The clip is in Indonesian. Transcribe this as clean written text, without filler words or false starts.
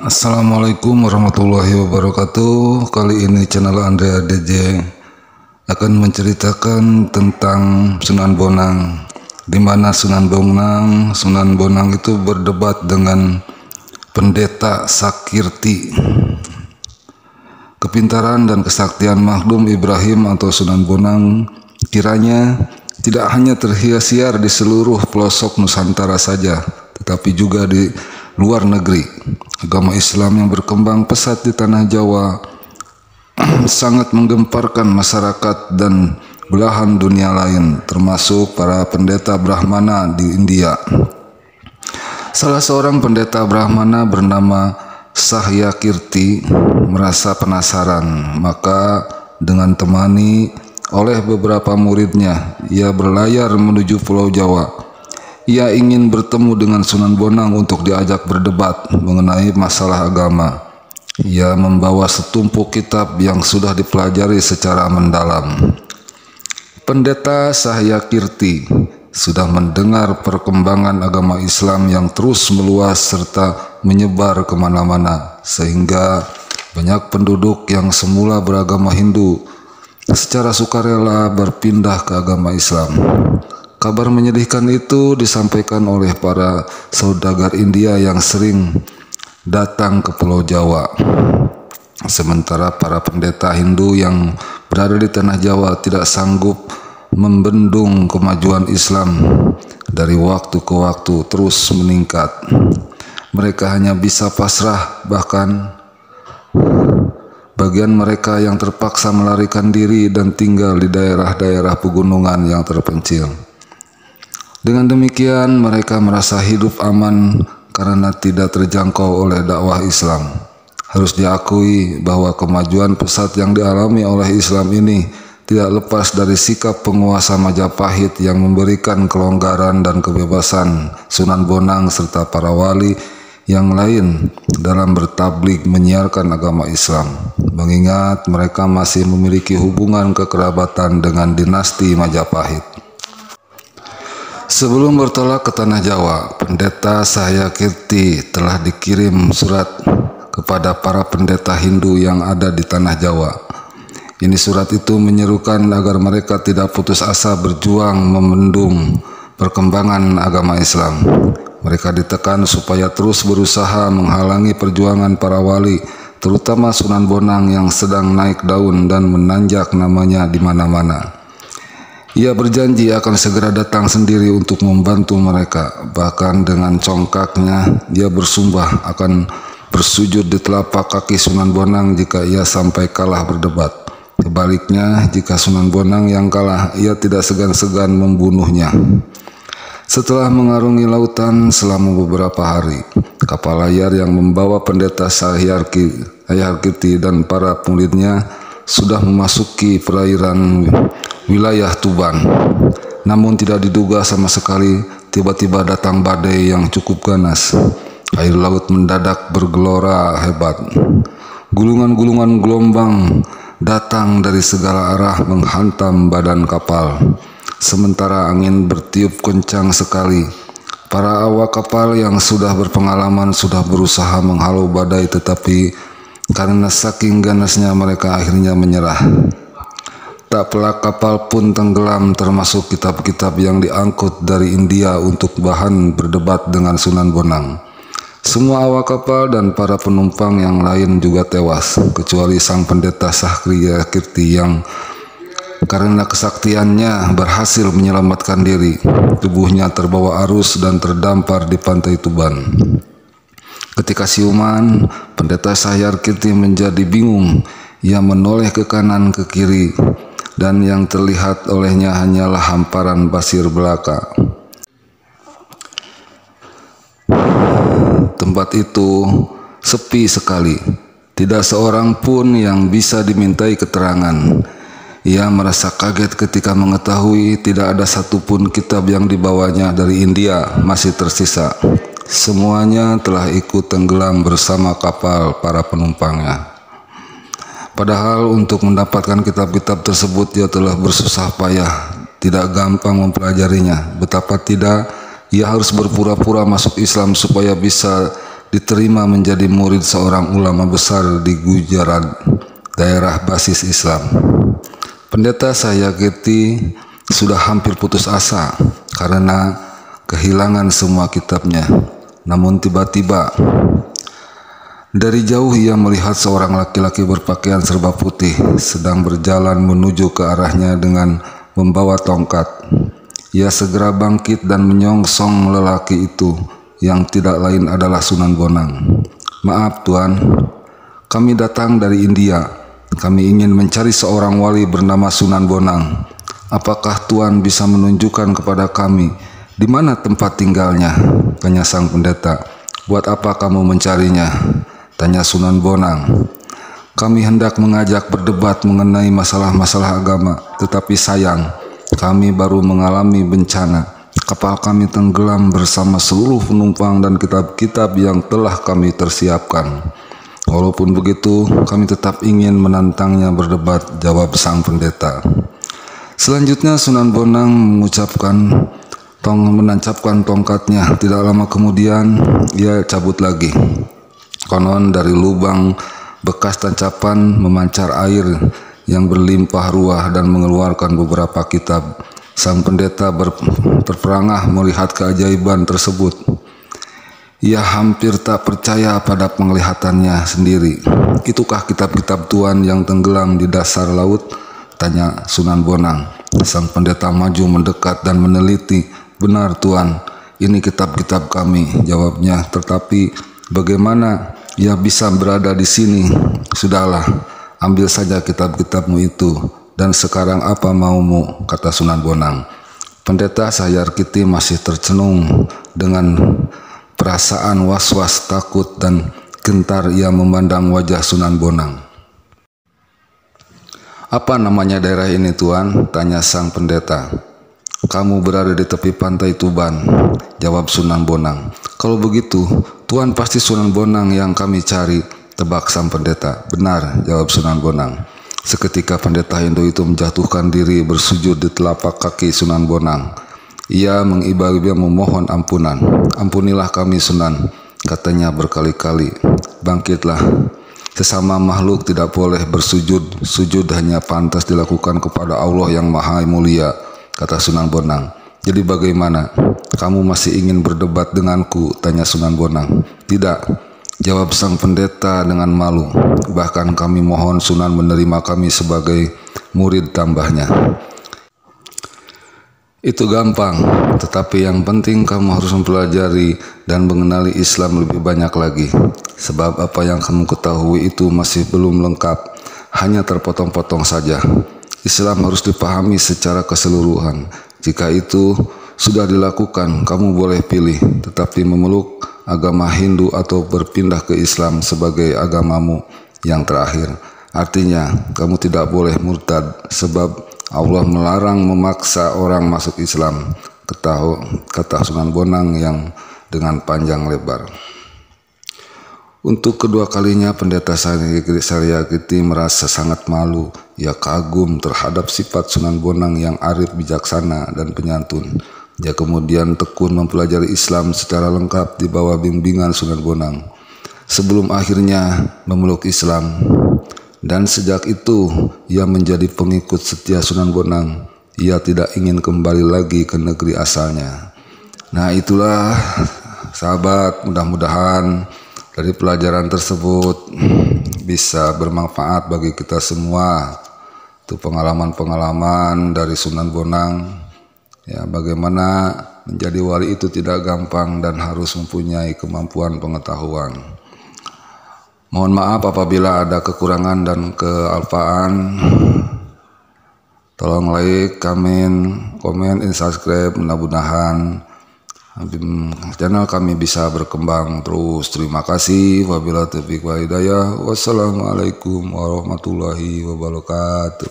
Assalamualaikum warahmatullahi wabarakatuh. Kali ini channel Andrea DJ akan menceritakan tentang Sunan Bonang, di mana Sunan Bonang itu berdebat dengan pendeta Sakirti. Kepintaran dan kesaktian makhlum Ibrahim atau Sunan Bonang kiranya tidak hanya terhias-hias di seluruh pelosok Nusantara saja, tetapi juga di luar negeri. Agama Islam yang berkembang pesat di tanah Jawa sangat menggemparkan masyarakat dan belahan dunia lain, termasuk para pendeta Brahmana di India. Salah seorang pendeta Brahmana bernama Sahyakirti merasa penasaran, maka dengan temani oleh beberapa muridnya, ia berlayar menuju Pulau Jawa. Ia ingin bertemu dengan Sunan Bonang untuk diajak berdebat mengenai masalah agama. Ia membawa setumpuk kitab yang sudah dipelajari secara mendalam. Pendeta Sahyakirti sudah mendengar perkembangan agama Islam yang terus meluas serta menyebar kemana-mana, sehingga banyak penduduk yang semula beragama Hindu secara sukarela berpindah ke agama Islam. Kabar menyedihkan itu disampaikan oleh para saudagar India yang sering datang ke Pulau Jawa. Sementara para pendeta Hindu yang berada di tanah Jawa tidak sanggup membendung kemajuan Islam, dari waktu ke waktu terus meningkat. Mereka hanya bisa pasrah, bahkan bagian mereka yang terpaksa melarikan diri dan tinggal di daerah-daerah pegunungan yang terpencil. Dengan demikian mereka merasa hidup aman karena tidak terjangkau oleh dakwah Islam. Harus diakui bahwa kemajuan pesat yang dialami oleh Islam ini tidak lepas dari sikap penguasa Majapahit yang memberikan kelonggaran dan kebebasan Sunan Bonang serta para wali yang lain dalam bertabligh menyiarkan agama Islam, mengingat mereka masih memiliki hubungan kekerabatan dengan dinasti Majapahit. Sebelum bertolak ke tanah Jawa, pendeta Sahyakirti telah dikirim surat kepada para pendeta Hindu yang ada di tanah Jawa. Ini surat itu menyerukan agar mereka tidak putus asa berjuang membendung perkembangan agama Islam. Mereka ditekan supaya terus berusaha menghalangi perjuangan para wali, terutama Sunan Bonang yang sedang naik daun dan menanjak namanya di mana-mana. Ia berjanji akan segera datang sendiri untuk membantu mereka. Bahkan dengan congkaknya ia bersumpah akan bersujud di telapak kaki Sunan Bonang jika ia sampai kalah berdebat. Sebaliknya, jika Sunan Bonang yang kalah, ia tidak segan-segan membunuhnya. Setelah mengarungi lautan selama beberapa hari, kapal layar yang membawa pendeta Sahyakirti dan para muridnya sudah memasuki perairan wilayah Tuban. Namun tidak diduga sama sekali, tiba-tiba datang badai yang cukup ganas. Air laut mendadak bergelora hebat. Gulungan-gulungan gelombang datang dari segala arah menghantam badan kapal. Sementara angin bertiup kencang sekali. Para awak kapal yang sudah berpengalaman sudah berusaha menghalau badai, tetapi karena saking ganasnya mereka akhirnya menyerah. Tak pelak kapal pun tenggelam, termasuk kitab-kitab yang diangkut dari India untuk bahan berdebat dengan Sunan Bonang. Semua awak kapal dan para penumpang yang lain juga tewas, kecuali sang pendeta Sahyakirti yang karena kesaktiannya berhasil menyelamatkan diri. Tubuhnya terbawa arus dan terdampar di pantai Tuban. Ketika siuman, pendeta Sahyakirti menjadi bingung. Ia menoleh ke kanan ke kiri, dan yang terlihat olehnya hanyalah hamparan pasir belaka. Tempat itu sepi sekali, tidak seorang pun yang bisa dimintai keterangan. Ia merasa kaget ketika mengetahui tidak ada satupun kitab yang dibawanya dari India masih tersisa. Semuanya telah ikut tenggelam bersama kapal para penumpangnya. Padahal untuk mendapatkan kitab-kitab tersebut ia telah bersusah payah, tidak gampang mempelajarinya. Betapa tidak, ia harus berpura-pura masuk Islam supaya bisa diterima menjadi murid seorang ulama besar di Gujarat, daerah basis Islam. Pendeta Sahyakirti sudah hampir putus asa karena kehilangan semua kitabnya. Namun tiba-tiba dari jauh ia melihat seorang laki-laki berpakaian serba putih sedang berjalan menuju ke arahnya dengan membawa tongkat. Ia segera bangkit dan menyongsong lelaki itu yang tidak lain adalah Sunan Bonang. "Maaf Tuan, kami datang dari India. Kami ingin mencari seorang wali bernama Sunan Bonang. Apakah Tuan bisa menunjukkan kepada kami di mana tempat tinggalnya?" tanya sang pendeta. "Buat apa kamu mencarinya?" tanya Sunan Bonang. "Kami hendak mengajak berdebat mengenai masalah-masalah agama, tetapi sayang, kami baru mengalami bencana. Kapal kami tenggelam bersama seluruh penumpang dan kitab-kitab yang telah kami persiapkan. Walaupun begitu, kami tetap ingin menantangnya berdebat," jawab sang pendeta. Selanjutnya Sunan Bonang menancapkan tongkatnya. Tidak lama kemudian ia cabut lagi. Konon dari lubang bekas tancapan memancar air yang berlimpah ruah dan mengeluarkan beberapa kitab. Sang pendeta terperangah melihat keajaiban tersebut. Ia hampir tak percaya pada penglihatannya sendiri. "Itukah kitab-kitab Tuan yang tenggelam di dasar laut?" tanya Sunan Bonang. Sang pendeta maju mendekat dan meneliti. "Benar Tuan, ini kitab-kitab kami," jawabnya. "Tetapi bagaimana ia bisa berada di sini?" "Sudahlah, ambil saja kitab-kitabmu itu. Dan sekarang apa maumu?" kata Sunan Bonang. Pendeta Sahyakirti masih tercenung dengan perasaan was-was, takut, dan gentar. Ia memandang wajah Sunan Bonang. "Apa namanya daerah ini Tuan?" tanya sang pendeta. "Kamu berada di tepi pantai Tuban," jawab Sunan Bonang. "Kalau begitu, Tuan pasti Sunan Bonang yang kami cari," tebak sang pendeta. "Benar," jawab Sunan Bonang. Seketika pendeta Hindu itu menjatuhkan diri bersujud di telapak kaki Sunan Bonang. Ia mengiba-iba memohon ampunan. "Ampunilah kami Sunan," katanya berkali-kali. "Bangkitlah. Sesama makhluk tidak boleh bersujud. Sujud hanya pantas dilakukan kepada Allah yang Maha Mulia," kata Sunan Bonang. "Jadi bagaimana? Kamu masih ingin berdebat denganku?" tanya Sunan Bonang. "Tidak," jawab sang pendeta dengan malu. "Bahkan kami mohon Sunan menerima kami sebagai murid," tambahnya. "Itu gampang, tetapi yang penting kamu harus mempelajari dan mengenali Islam lebih banyak lagi. Sebab apa yang kamu ketahui itu masih belum lengkap, hanya terpotong-potong saja. Islam harus dipahami secara keseluruhan. Jika itu sudah dilakukan, kamu boleh pilih, tetapi memeluk agama Hindu atau berpindah ke Islam sebagai agamamu yang terakhir. Artinya, kamu tidak boleh murtad, sebab Allah melarang memaksa orang masuk Islam," kata Sunan Bonang yang dengan panjang lebar. Untuk kedua kalinya pendeta Sahyakirti merasa sangat malu. Ia kagum terhadap sifat Sunan Bonang yang arif, bijaksana, dan penyantun. Dia kemudian tekun mempelajari Islam secara lengkap di bawah bimbingan Sunan Bonang sebelum akhirnya memeluk Islam. Dan sejak itu ia menjadi pengikut setia Sunan Bonang. Ia tidak ingin kembali lagi ke negeri asalnya. Nah itulah sahabat, mudah-mudahan dari pelajaran tersebut bisa bermanfaat bagi kita semua. Itu pengalaman-pengalaman dari Sunan Bonang. Ya, bagaimana menjadi wali itu tidak gampang dan harus mempunyai kemampuan pengetahuan. Mohon maaf apabila ada kekurangan dan kealpaan. Tolong like, komen, subscribe. Mudah-mudahan channel kami bisa berkembang terus. Terima kasih. Wabillahi taufiq wal hidayah. Wassalamualaikum warahmatullahi wabarakatuh.